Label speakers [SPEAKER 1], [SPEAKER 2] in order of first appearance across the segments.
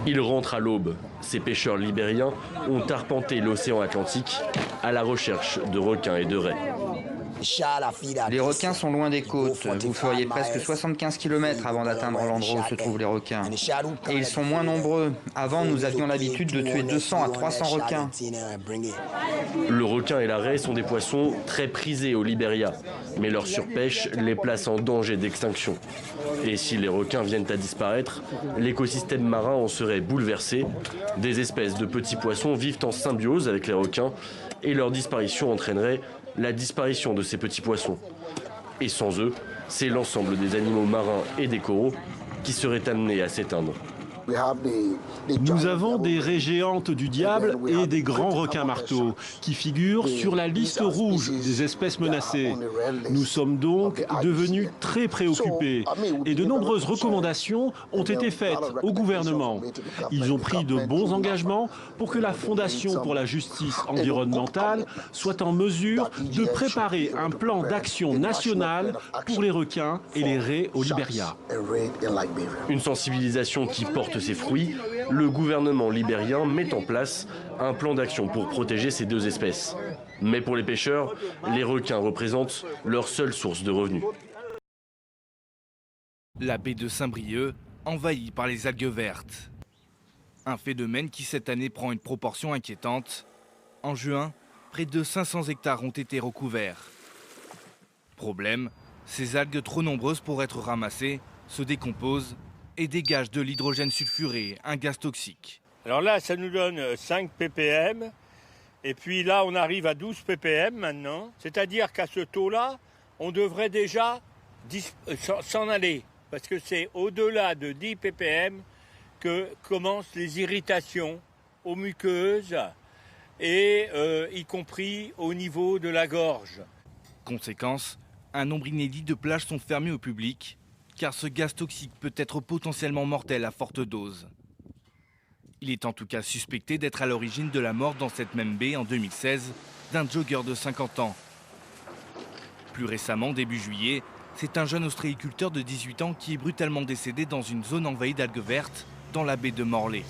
[SPEAKER 1] Ils rentrent à l'aube. Ces pêcheurs libériens ont arpenté l'océan Atlantique à la recherche de requins et de raies.
[SPEAKER 2] Les requins sont loin des côtes. Vous feriez presque 75 km avant d'atteindre l'endroit où se trouvent les requins. Et ils sont moins nombreux. Avant, nous avions l'habitude de tuer 200 à 300 requins.
[SPEAKER 1] Le requin et la raie sont des poissons très prisés au Libéria, mais leur surpêche les place en danger d'extinction. Et si les requins viennent à disparaître, l'écosystème marin en serait bouleversé. Des espèces de petits poissons vivent en symbiose avec les requins et leur disparition entraînerait la disparition de ces petits poissons. Et sans eux, c'est l'ensemble des animaux marins et des coraux qui seraient amenés à s'éteindre.
[SPEAKER 3] Nous avons des raies géantes du diable et des grands requins marteaux qui figurent sur la liste rouge des espèces menacées. Nous sommes donc devenus très préoccupés et de nombreuses recommandations ont été faites au gouvernement. Ils ont pris de bons engagements pour que la Fondation pour la justice environnementale soit en mesure de préparer un plan d'action national pour les requins et les raies au Libéria.
[SPEAKER 1] Une sensibilisation qui porte ses fruits, le gouvernement libérien met en place un plan d'action pour protéger ces deux espèces. Mais pour les pêcheurs, les requins représentent leur seule source de revenus.
[SPEAKER 4] La baie de Saint-Brieuc envahie par les algues vertes. Un phénomène qui cette année prend une proportion inquiétante. En juin, près de 500 hectares ont été recouverts. Problème, ces algues trop nombreuses pour être ramassées se décomposent et dégagent de l'hydrogène sulfuré, un gaz toxique.
[SPEAKER 5] Alors là, ça nous donne 5 ppm. Et puis là, on arrive à 12 ppm maintenant. C'est-à-dire qu'à ce taux-là, on devrait déjà s'en aller. Parce que c'est au-delà de 10 ppm que commencent les irritations aux muqueuses et y compris au niveau de la gorge.
[SPEAKER 4] Conséquence, un nombre inédit de plages sont fermées au public, car ce gaz toxique peut être potentiellement mortel à forte dose. Il est en tout cas suspecté d'être à l'origine de la mort dans cette même baie en 2016 d'un jogger de 50 ans. Plus récemment, début juillet, c'est un jeune ostréiculteur de 18 ans qui est brutalement décédé dans une zone envahie d'algues vertes dans la baie de Morlaix.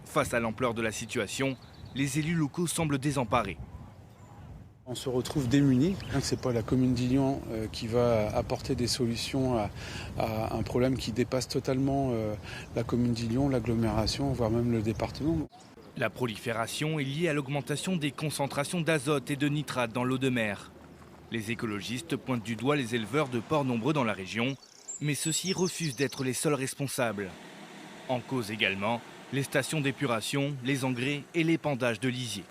[SPEAKER 4] Face à l'ampleur de la situation, les élus locaux semblent désemparés.
[SPEAKER 6] On se retrouve démunis. Ce n'est pas la commune d'Illion qui va apporter des solutions à un problème qui dépasse totalement la commune d'Illion, l'agglomération, voire même le département.
[SPEAKER 4] La prolifération est liée à l'augmentation des concentrations d'azote et de nitrate dans l'eau de mer. Les écologistes pointent du doigt les éleveurs de porcs nombreux dans la région, mais ceux-ci refusent d'être les seuls responsables. En cause également, les stations d'épuration, les engrais et l'épandage de lisiers.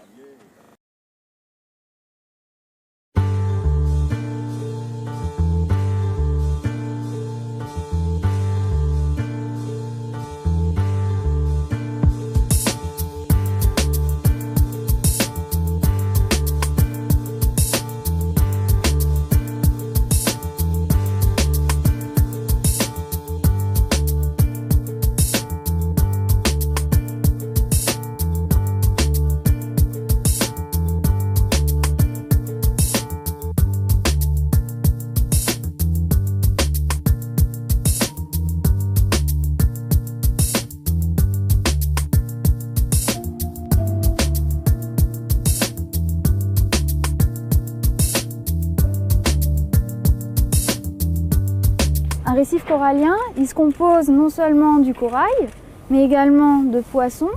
[SPEAKER 7] Un récif corallien, il se compose non seulement du corail, mais également de poissons,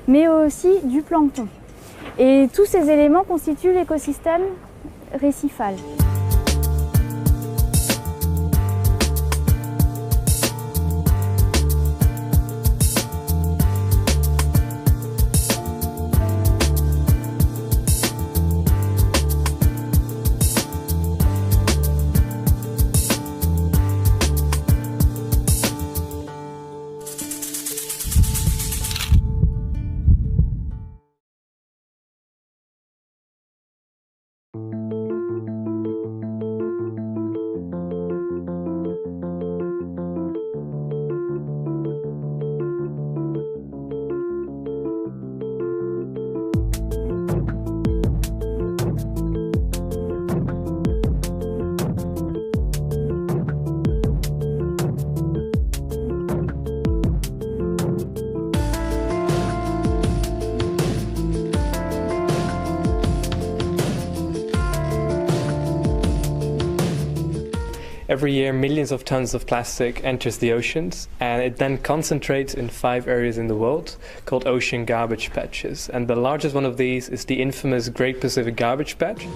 [SPEAKER 7] mais aussi du plancton. Et tous ces éléments constituent l'écosystème récifal.
[SPEAKER 8] Every year, millions of tons of plastic enters the oceans, and it then concentrates in 5 areas in the world called ocean garbage patches. And the largest one of these is the infamous Great Pacific Garbage Patch.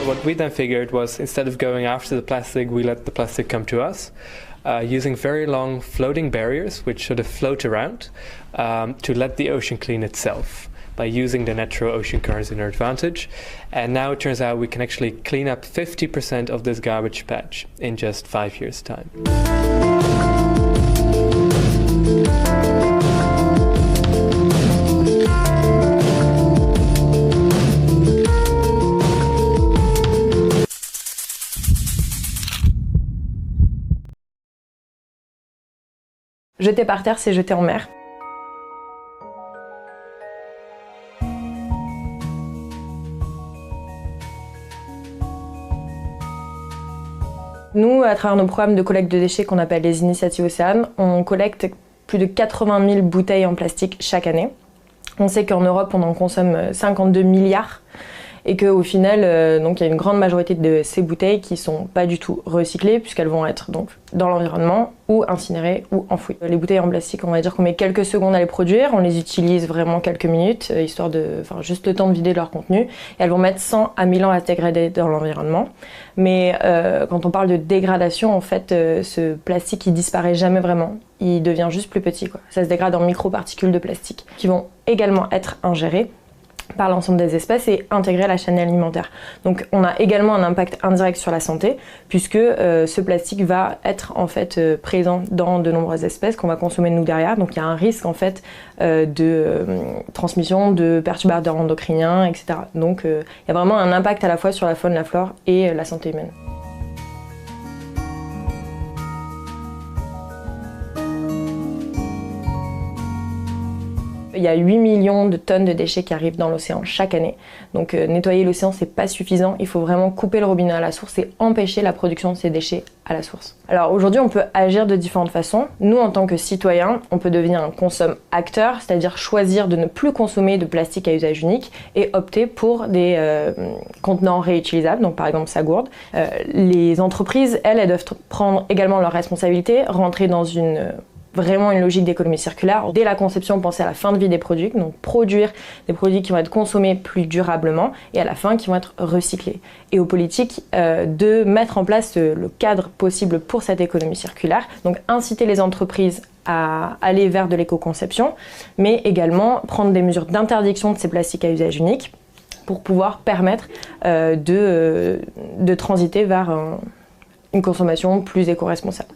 [SPEAKER 8] What we then figured was, instead of going after the plastic, we let the plastic come to us, using very long floating barriers, which sort of float around, to let the ocean clean itself by using the natural ocean currents in our advantage. And now it turns out we can actually clean up 50% of this garbage patch in just 5 years' time.
[SPEAKER 9] Jeter par terre, c'est jeter en mer. Nous, à travers nos programmes de collecte de déchets qu'on appelle les initiatives Océanes, on collecte plus de 80 000 bouteilles en plastique chaque année. On sait qu'en Europe, on en consomme 52 milliards. Et qu'au final, donc, il y a une grande majorité de ces bouteilles qui ne sont pas du tout recyclées puisqu'elles vont être donc, dans l'environnement ou incinérées ou enfouies. Les bouteilles en plastique, on va dire qu'on met quelques secondes à les produire, on les utilise vraiment quelques minutes, histoire de, juste le temps de vider leur contenu, et elles vont mettre 100 à 1000 ans à se dégrader dans l'environnement. Mais quand on parle de dégradation, en fait, ce plastique, il disparaît jamais vraiment. Il devient juste plus petit, quoi. Ça se dégrade en microparticules de plastique qui vont également être ingérées par l'ensemble des espèces et intégrer la chaîne alimentaire. Donc on a également un impact indirect sur la santé puisque ce plastique va être en fait présent dans de nombreuses espèces qu'on va consommer nous derrière. Donc il y a un risque en fait de transmission de perturbateurs endocriniens, etc. Donc il y a vraiment un impact à la fois sur la faune, la flore et la santé humaine. Il y a 8 millions de tonnes de déchets qui arrivent dans l'océan chaque année. Donc nettoyer l'océan, c'est pas suffisant. Il faut vraiment couper le robinet à la source et empêcher la production de ces déchets à la source. Alors aujourd'hui, on peut agir de différentes façons. Nous, en tant que citoyens, on peut devenir un consomme-acteur, c'est-à-dire choisir de ne plus consommer de plastique à usage unique et opter pour des contenants réutilisables, donc par exemple sa gourde. Les entreprises, elles doivent prendre également leurs responsabilités, rentrer dans vraiment une logique d'économie circulaire. Dès la conception, penser à la fin de vie des produits, donc produire des produits qui vont être consommés plus durablement et à la fin qui vont être recyclés. Et aux politiques de mettre en place le cadre possible pour cette économie circulaire, donc inciter les entreprises à aller vers de l'éco-conception, mais également prendre des mesures d'interdiction de ces plastiques à usage unique pour pouvoir permettre de transiter vers une consommation plus éco-responsable.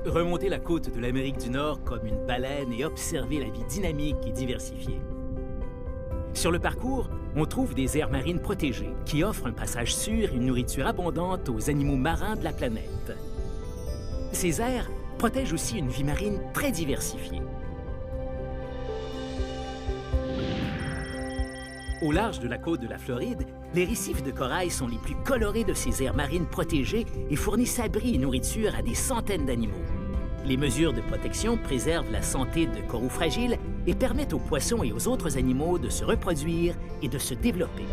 [SPEAKER 10] Remonter la côte de l'Amérique du Nord comme une baleine et observer la vie dynamique et diversifiée. Sur le parcours, on trouve des aires marines protégées qui offrent un passage sûr et une nourriture abondante aux animaux marins de la planète. Ces aires protègent aussi une vie marine très diversifiée. Au large de la côte de la Floride, les récifs de corail sont les plus colorés de ces aires marines protégées et fournissent abri et nourriture à des centaines d'animaux. Les mesures de protection préservent la santé de coraux fragiles et permettent aux poissons et aux autres animaux de se reproduire et de se développer.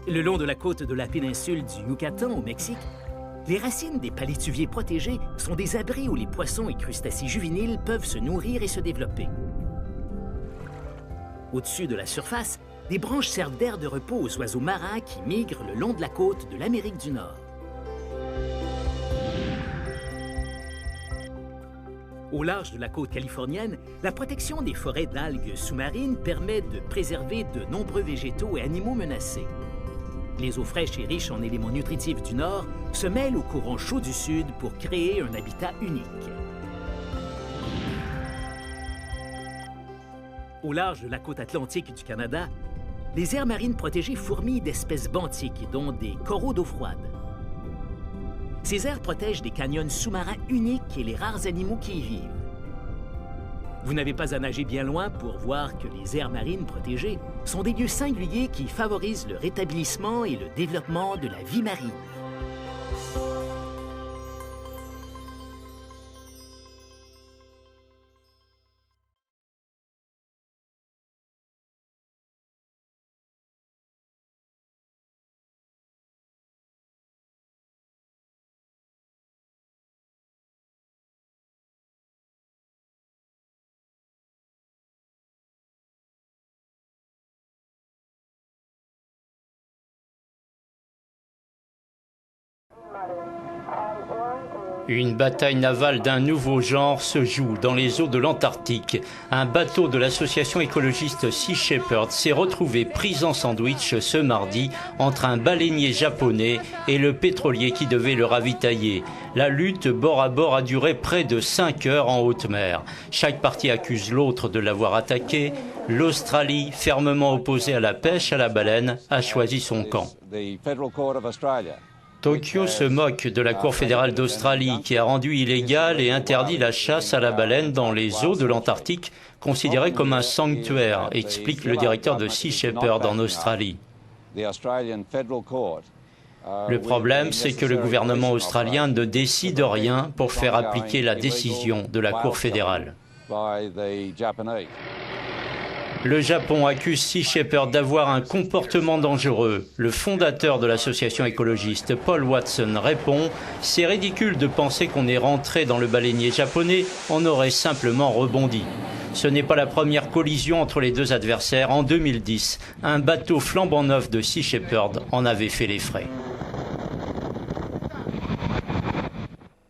[SPEAKER 10] Le long de la côte de la péninsule du Yucatan au Mexique, les racines des palétuviers protégés sont des abris où les poissons et crustacés juvéniles peuvent se nourrir et se développer. Au-dessus de la surface, des branches servent d'aire de repos aux oiseaux marins qui migrent le long de la côte de l'Amérique du Nord. Au large de la côte californienne, la protection des forêts d'algues sous-marines permet de préserver de nombreux végétaux et animaux menacés. Les eaux fraîches et riches en éléments nutritifs du Nord se mêlent aux courants chauds du Sud pour créer un habitat unique. Au large de la côte atlantique du Canada, les aires marines protégées fourmillent d'espèces benthiques, dont des coraux d'eau froide. Ces aires protègent des canyons sous-marins uniques et les rares animaux qui y vivent. Vous n'avez pas à nager bien loin pour voir que les aires marines protégées sont des lieux singuliers qui favorisent le rétablissement et le développement de la vie marine.
[SPEAKER 11] Une bataille navale d'un nouveau genre se joue dans les eaux de l'Antarctique. Un bateau de l'association écologiste Sea Shepherd s'est retrouvé pris en sandwich ce mardi entre un baleinier japonais et le pétrolier qui devait le ravitailler. La lutte bord à bord a duré près de 5 heures en haute mer. Chaque partie accuse l'autre de l'avoir attaqué. L'Australie, fermement opposée à la pêche à la baleine, a choisi son camp. Tokyo se moque de la Cour fédérale d'Australie qui a rendu illégale et interdit la chasse à la baleine dans les eaux de l'Antarctique, considérée comme un sanctuaire, explique le directeur de Sea Shepherd en Australie. Le problème, c'est que le gouvernement australien ne décide rien pour faire appliquer la décision de la Cour fédérale. Le Japon accuse Sea Shepherd d'avoir un comportement dangereux. Le fondateur de l'association écologiste, Paul Watson, répond « C'est ridicule de penser qu'on est rentré dans le baleinier japonais, on aurait simplement rebondi ». Ce n'est pas la première collision entre les deux adversaires. En 2010, un bateau flambant neuf de Sea Shepherd en avait fait les frais.